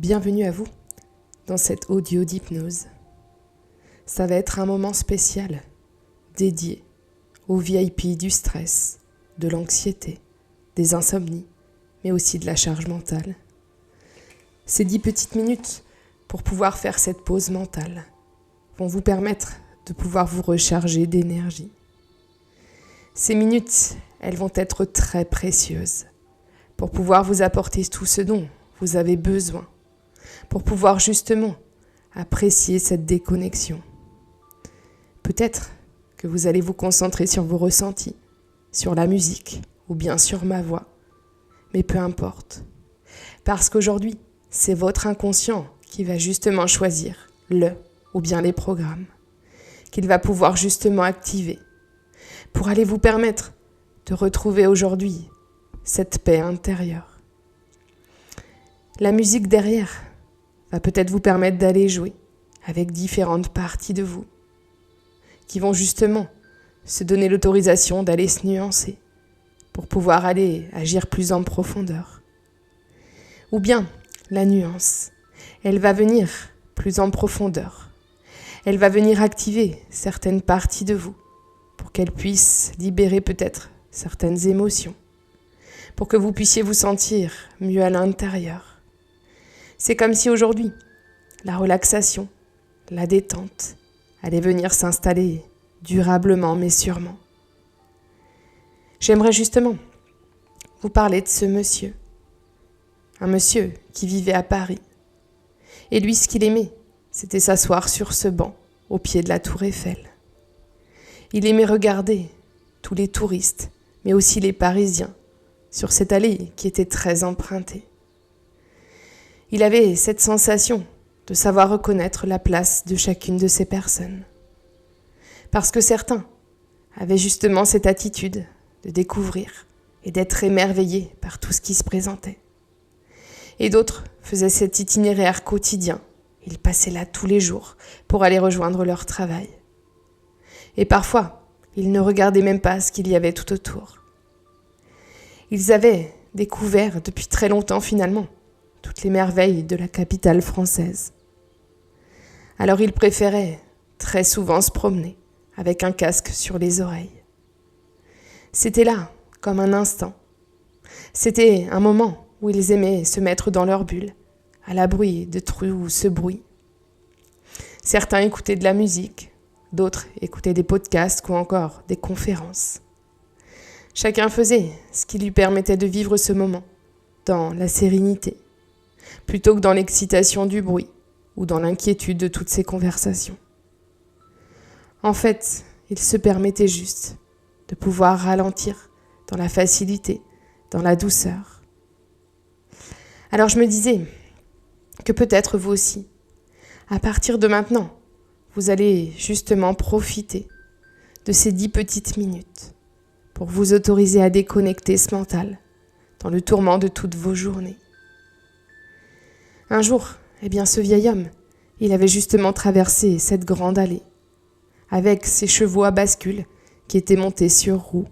Bienvenue à vous dans cet audio d'hypnose. Ça va être un moment spécial dédié aux VIP du stress, de l'anxiété, des insomnies, mais aussi de la charge mentale. Ces 10 petites minutes pour pouvoir faire cette pause mentale vont vous permettre de pouvoir vous recharger d'énergie. Ces minutes, elles vont être très précieuses pour pouvoir vous apporter tout ce dont vous avez besoin, pour pouvoir justement apprécier cette déconnexion. Peut-être que vous allez vous concentrer sur vos ressentis, sur la musique ou bien sur ma voix, mais peu importe. Parce qu'aujourd'hui, c'est votre inconscient qui va justement choisir le ou bien les programmes qu'il va pouvoir justement activer pour aller vous permettre de retrouver aujourd'hui cette paix intérieure. La musique derrière va peut-être vous permettre d'aller jouer avec différentes parties de vous qui vont justement se donner l'autorisation d'aller se nuancer pour pouvoir aller agir plus en profondeur. Ou bien la nuance, elle va venir plus en profondeur. Elle va venir activer certaines parties de vous pour qu'elles puissent libérer peut-être certaines émotions, pour que vous puissiez vous sentir mieux à l'intérieur. C'est comme si aujourd'hui, la relaxation, la détente allait venir s'installer durablement mais sûrement. J'aimerais justement vous parler de ce monsieur. Un monsieur qui vivait à Paris. Et lui, ce qu'il aimait, c'était s'asseoir sur ce banc au pied de la tour Eiffel. Il aimait regarder tous les touristes, mais aussi les Parisiens, sur cette allée qui était très empruntée. Il avait cette sensation de savoir reconnaître la place de chacune de ces personnes. Parce que certains avaient justement cette attitude de découvrir et d'être émerveillés par tout ce qui se présentait. Et d'autres faisaient cet itinéraire quotidien. Ils passaient là tous les jours pour aller rejoindre leur travail. Et parfois, ils ne regardaient même pas ce qu'il y avait tout autour. Ils avaient découvert depuis très longtemps finalement toutes les merveilles de la capitale française. Alors ils préféraient très souvent se promener avec un casque sur les oreilles. C'était là, comme un instant. C'était un moment où ils aimaient se mettre dans leur bulle, à l'abri de tout ce bruit. Certains écoutaient de la musique, d'autres écoutaient des podcasts ou encore des conférences. Chacun faisait ce qui lui permettait de vivre ce moment dans la sérénité, plutôt que dans l'excitation du bruit ou dans l'inquiétude de toutes ces conversations. En fait, ils se permettaient juste de pouvoir ralentir dans la facilité, dans la douceur. Alors je me disais que peut-être vous aussi, à partir de maintenant, vous allez justement profiter de ces 10 petites minutes pour vous autoriser à déconnecter ce mental dans le tourment de toutes vos journées. Un jour, ce vieil homme, il avait justement traversé cette grande allée avec ses chevaux à bascule qui étaient montés sur roues.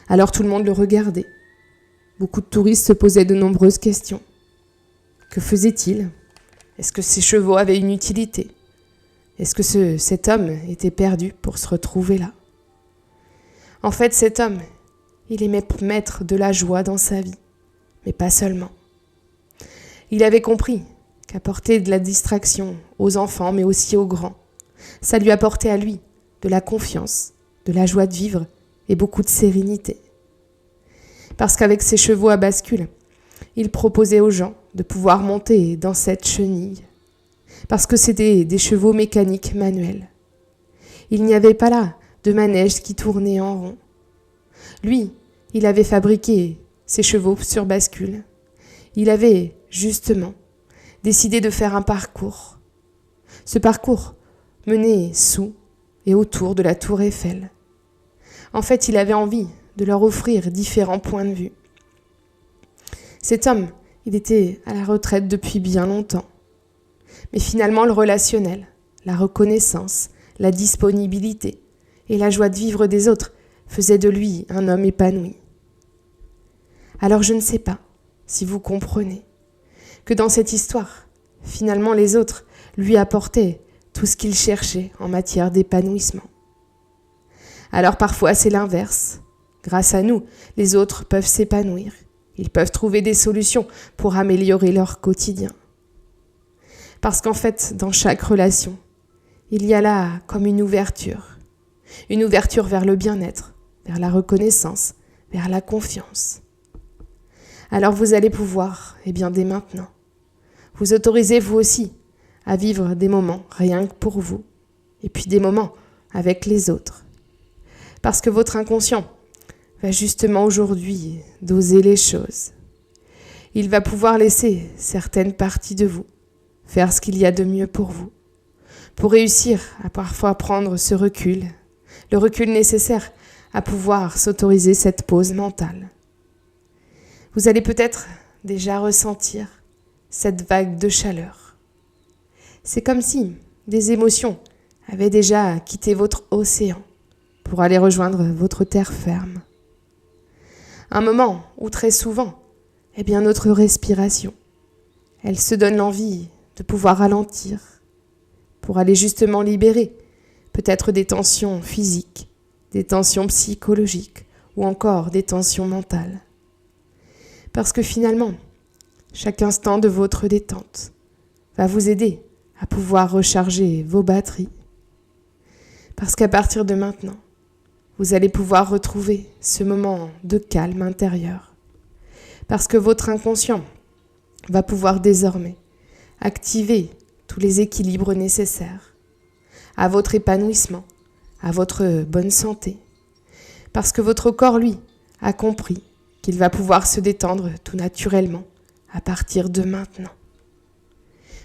Alors tout le monde le regardait. Beaucoup de touristes se posaient de nombreuses questions. Que faisait-il ? Est-ce que ces chevaux avaient une utilité ? Est-ce que cet homme était perdu pour se retrouver là ? En fait, cet homme, il aimait mettre de la joie dans sa vie, mais pas seulement. Il avait compris qu'apporter de la distraction aux enfants, mais aussi aux grands, ça lui apportait à lui de la confiance, de la joie de vivre et beaucoup de sérénité. Parce qu'avec ses chevaux à bascule, il proposait aux gens de pouvoir monter dans cette chenille. Parce que c'était des chevaux mécaniques manuels. Il n'y avait pas là de manège qui tournait en rond. Lui, il avait fabriqué ses chevaux sur bascule. Il avait, justement, décidé de faire un parcours. Ce parcours menait sous et autour de la tour Eiffel. En fait, il avait envie de leur offrir différents points de vue. Cet homme, il était à la retraite depuis bien longtemps. Mais finalement, le relationnel, la reconnaissance, la disponibilité et la joie de vivre des autres faisaient de lui un homme épanoui. Alors je ne sais pas si vous comprenez, que dans cette histoire, finalement les autres lui apportaient tout ce qu'il cherchait en matière d'épanouissement. Alors parfois c'est l'inverse. Grâce à nous, les autres peuvent s'épanouir. Ils peuvent trouver des solutions pour améliorer leur quotidien. Parce qu'en fait, dans chaque relation, il y a là comme une ouverture vers le bien-être, vers la reconnaissance, vers la confiance. Alors vous allez pouvoir, dès maintenant, vous autoriser vous aussi à vivre des moments rien que pour vous, et puis des moments avec les autres. Parce que votre inconscient va justement aujourd'hui doser les choses. Il va pouvoir laisser certaines parties de vous faire ce qu'il y a de mieux pour vous, pour réussir à parfois prendre ce recul, le recul nécessaire à pouvoir s'autoriser cette pause mentale. Vous allez peut-être déjà ressentir cette vague de chaleur. C'est comme si des émotions avaient déjà quitté votre océan pour aller rejoindre votre terre ferme. Un moment où très souvent, notre respiration, elle se donne l'envie de pouvoir ralentir pour aller justement libérer peut-être des tensions physiques, des tensions psychologiques ou encore des tensions mentales. Parce que finalement, chaque instant de votre détente va vous aider à pouvoir recharger vos batteries. Parce qu'à partir de maintenant, vous allez pouvoir retrouver ce moment de calme intérieur. Parce que votre inconscient va pouvoir désormais activer tous les équilibres nécessaires à votre épanouissement, à votre bonne santé. Parce que votre corps, lui, a compris qu'il va pouvoir se détendre tout naturellement à partir de maintenant.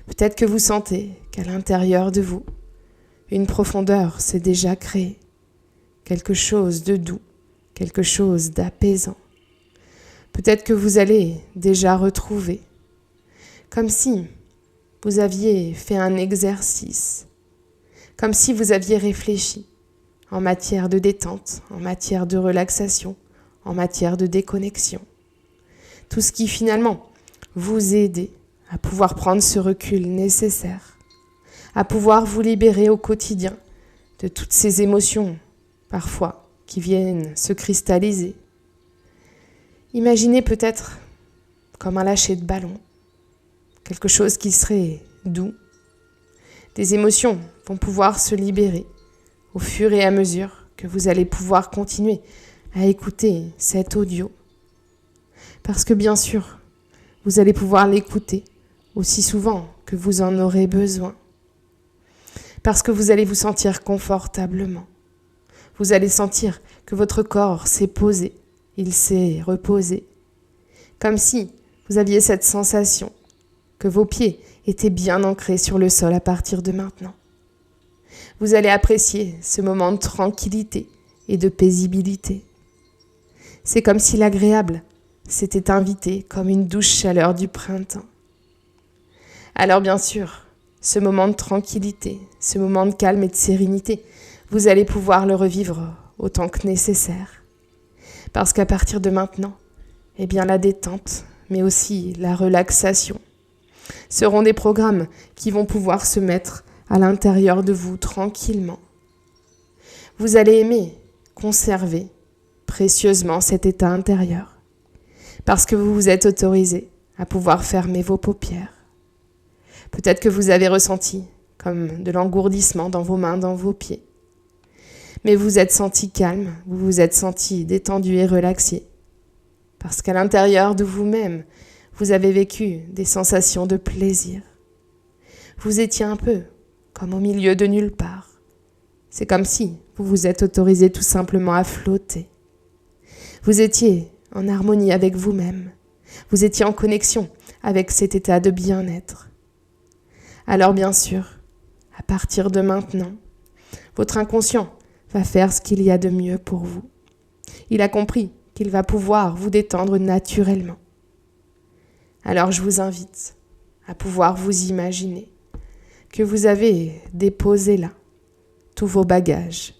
Peut-être que vous sentez qu'à l'intérieur de vous, une profondeur s'est déjà créée, quelque chose de doux, quelque chose d'apaisant. Peut-être que vous allez déjà retrouver, comme si vous aviez fait un exercice, comme si vous aviez réfléchi en matière de détente, en matière de relaxation, en matière de déconnexion. Tout ce qui finalement vous aide à pouvoir prendre ce recul nécessaire, à pouvoir vous libérer au quotidien de toutes ces émotions, parfois, qui viennent se cristalliser. Imaginez peut-être comme un lâcher de ballon, quelque chose qui serait doux. Des émotions vont pouvoir se libérer au fur et à mesure que vous allez pouvoir continuer à écouter cet audio. Parce que bien sûr, vous allez pouvoir l'écouter aussi souvent que vous en aurez besoin. Parce que vous allez vous sentir confortablement. Vous allez sentir que votre corps s'est posé, il s'est reposé. Comme si vous aviez cette sensation que vos pieds étaient bien ancrés sur le sol à partir de maintenant. Vous allez apprécier ce moment de tranquillité et de paisibilité. C'est comme si l'agréable s'était invité comme une douce chaleur du printemps. Alors bien sûr, ce moment de tranquillité, ce moment de calme et de sérénité, vous allez pouvoir le revivre autant que nécessaire. Parce qu'à partir de maintenant, la détente, mais aussi la relaxation, seront des programmes qui vont pouvoir se mettre à l'intérieur de vous tranquillement. Vous allez aimer conserver précieusement cet état intérieur, parce que vous vous êtes autorisé à pouvoir fermer vos paupières. Peut-être que vous avez ressenti comme de l'engourdissement dans vos mains, dans vos pieds. Mais vous êtes senti calme, vous vous êtes senti détendu et relaxé. Parce qu'à l'intérieur de vous-même, vous avez vécu des sensations de plaisir. Vous étiez un peu comme au milieu de nulle part. C'est comme si vous vous êtes autorisé tout simplement à flotter. Vous étiez en harmonie avec vous-même. Vous étiez en connexion avec cet état de bien-être. Alors bien sûr, à partir de maintenant, votre inconscient va faire ce qu'il y a de mieux pour vous. Il a compris qu'il va pouvoir vous détendre naturellement. Alors je vous invite à pouvoir vous imaginer que vous avez déposé là tous vos bagages,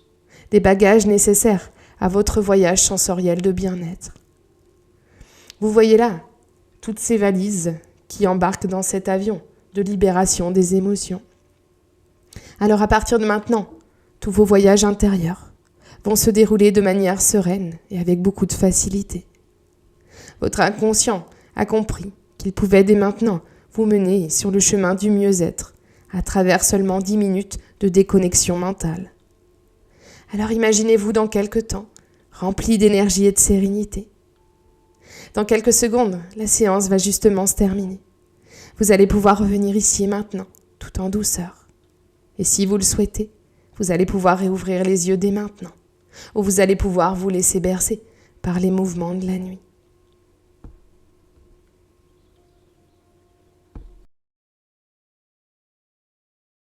des bagages nécessaires à votre voyage sensoriel de bien-être. Vous voyez là toutes ces valises qui embarque dans cet avion de libération des émotions. Alors à partir de maintenant, tous vos voyages intérieurs vont se dérouler de manière sereine et avec beaucoup de facilité. Votre inconscient a compris qu'il pouvait dès maintenant vous mener sur le chemin du mieux-être à travers seulement 10 minutes de déconnexion mentale. Alors imaginez-vous dans quelque temps, rempli d'énergie et de sérénité. Dans quelques secondes, la séance va justement se terminer. Vous allez pouvoir revenir ici et maintenant, tout en douceur. Et si vous le souhaitez, vous allez pouvoir réouvrir les yeux dès maintenant, ou vous allez pouvoir vous laisser bercer par les mouvements de la nuit.